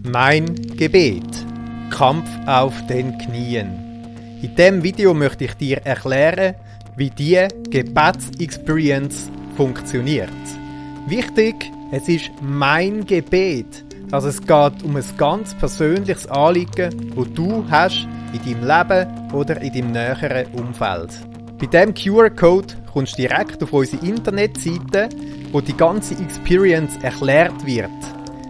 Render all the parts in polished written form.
Mein Gebet. Kampf auf den Knien. In diesem Video möchte ich dir erklären, wie die Gebetsexperience funktioniert. Wichtig, es ist mein Gebet. Also es geht um ein ganz persönliches Anliegen, das du hast in deinem Leben oder in deinem näheren Umfeld. Bei diesem QR-Code kommst du direkt auf unsere Internetseite, wo die ganze Experience erklärt wird.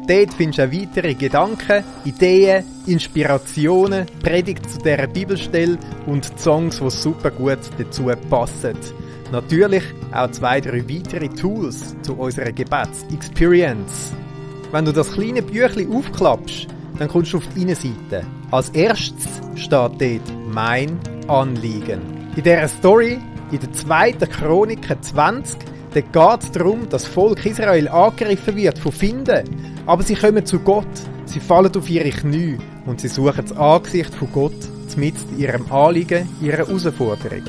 Dort findest du auch weitere Gedanken, Ideen, Inspirationen, Predigt zu dieser Bibelstelle und Songs, die super gut dazu passen. Natürlich auch 2-3 weitere Tools zu unserer Gebetsexperience. Wenn du das kleine Büchlein aufklappst, dann kommst du auf die Innenseite. Als erstes steht dort «Mein Anliegen». In dieser Story, in der 2. Chronik 20, da geht es darum, dass das Volk Israel angegriffen wird von Finden. Aber sie kommen zu Gott, sie fallen auf ihre Knie und sie suchen das Angesicht von Gott mitten in ihrem Anliegen, ihrer Herausforderung.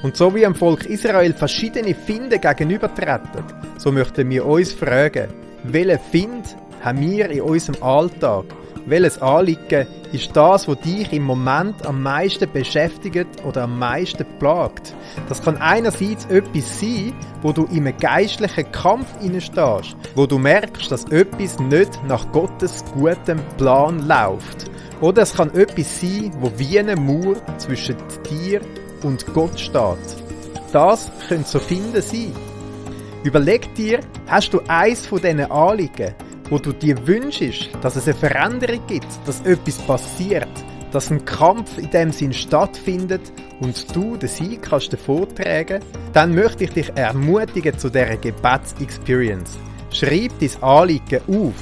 Und so wie dem Volk Israel verschiedene Finden gegenübertreten, so möchten wir uns fragen, welchen Find haben wir in unserem Alltag? Welches Anliegen ist das, was dich im Moment am meisten beschäftigt oder am meisten plagt? Das kann einerseits etwas sein, wo du in einem geistlichen Kampf stehst, wo du merkst, dass etwas nicht nach Gottes gutem Plan läuft. Oder es kann etwas sein, wo wie eine Mauer zwischen dir und Gott steht. Das könnte so Finden sein. Überleg dir, hast du eins von diesen Anliegen, wo du dir wünschst, dass es eine Veränderung gibt, dass etwas passiert, dass ein Kampf in dem Sinn stattfindet und du den Sieg kannst davontragen, dann möchte ich dich ermutigen zu dieser Gebetsexperience. Schreib dein Anliegen auf.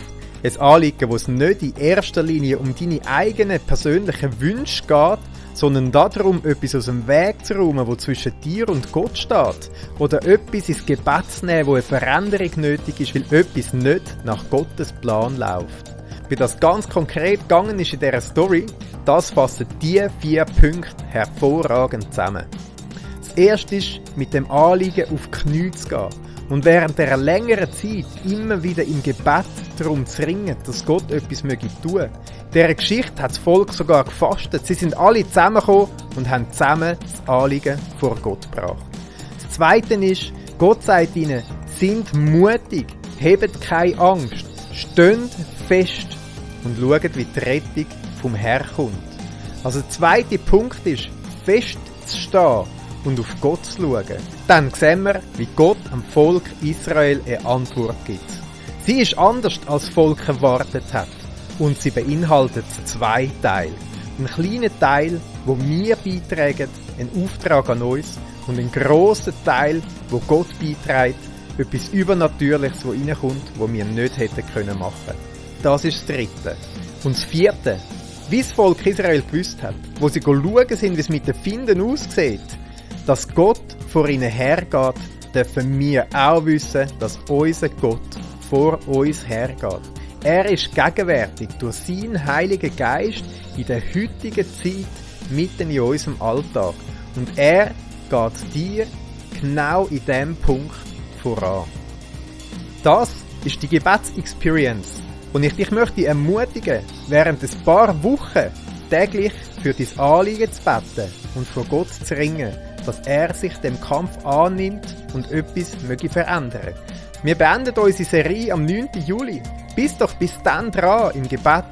Ein Anliegen, wo es nicht in erster Linie um deine eigenen persönlichen Wünsche geht, sondern darum, etwas aus dem Weg zu räumen, das zwischen dir und Gott steht. Oder etwas ins Gebet zu nehmen, wo eine Veränderung nötig ist, weil etwas nicht nach Gottes Plan läuft. Wie das ganz konkret gegangen ist in dieser Story, das fassen diese 4 Punkte hervorragend zusammen. Das erste ist, mit dem Anliegen auf die Knie zu gehen und während dieser längeren Zeit immer wieder im Gebet darum zu ringen, dass Gott etwas tun möge. In dieser Geschichte hat das Volk sogar gefastet. Sie sind alle zusammengekommen und haben zusammen das Anliegen vor Gott gebracht. Das Zweite ist, Gott sagt ihnen, sind mutig, habt keine Angst, steht fest und schaut, wie die Rettung vom Herrn kommt. Also der zweite Punkt ist, fest zu stehen und auf Gott zu schauen. Dann sehen wir, wie Gott am Volk Israel eine Antwort gibt. Sie ist anders, als das Volk erwartet hat. Und sie beinhaltet 2 Teile. Einen kleinen Teil, wo wir beitragen, einen Auftrag an uns, und einen grossen Teil, wo Gott beiträgt, etwas Übernatürliches, das reinkommt, was wir nicht hätten machen können. Das ist das Dritte. Und das Vierte, wie das Volk Israel gewusst hat, wo sie schauen sind, wie es mit den Finden aussieht, dass Gott vor ihnen hergeht, dürfen wir auch wissen, dass unser Gott vor uns hergeht. Er ist gegenwärtig durch seinen Heiligen Geist in der heutigen Zeit mitten in unserem Alltag. Und er geht dir genau in diesem Punkt voran. Das ist die Gebetsexperience. Und ich dich möchte ermutigen, während ein paar Wochen täglich für dein Anliegen zu beten und vor Gott zu ringen, dass er sich dem Kampf annimmt und etwas möge verändern. Wir beenden unsere Serie am 9. Juli. Bist doch bis dann dran im Gebet,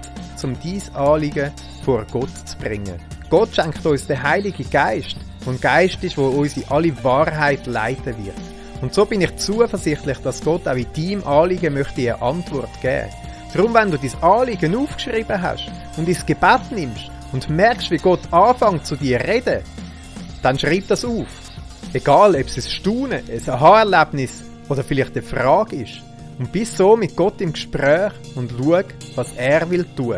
um dein Anliegen vor Gott zu bringen. Gott schenkt uns den Heiligen Geist und Geist ist, wo uns in alle Wahrheit leiten wird. Und so bin ich zuversichtlich, dass Gott auch in deinem Anliegen möchte eine Antwort geben. Darum, wenn du dein Anliegen aufgeschrieben hast und ins Gebet nimmst und merkst, wie Gott anfängt zu dir zu reden, dann schreib das auf. Egal, ob es ein Staunen, ein Aha-Erlebnis oder vielleicht eine Frage ist. Und bist so mit Gott im Gespräch und schau, was er will tun.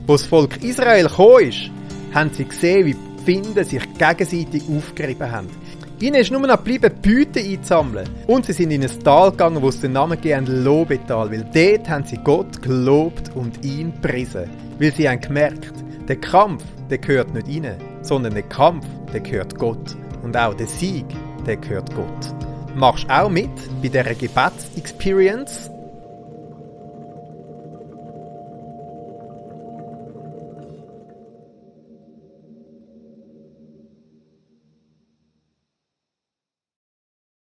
Wo das Volk Israel gekommen ist, haben sie gesehen, wie die Finden sich gegenseitig aufgerieben haben. Ihnen ist nur noch geblieben, Beute einzusammeln. Und sie sind in ein Tal gegangen, wo es den Namen gegeben hat, Lobetal. Weil dort haben sie Gott gelobt und ihn gepriesen. Weil sie haben gemerkt, der Kampf, der gehört nicht ihnen, sondern der Kampf, der gehört Gott. Und auch der Sieg, der gehört Gott. Machst auch mit bei dieser Gebetsexperience?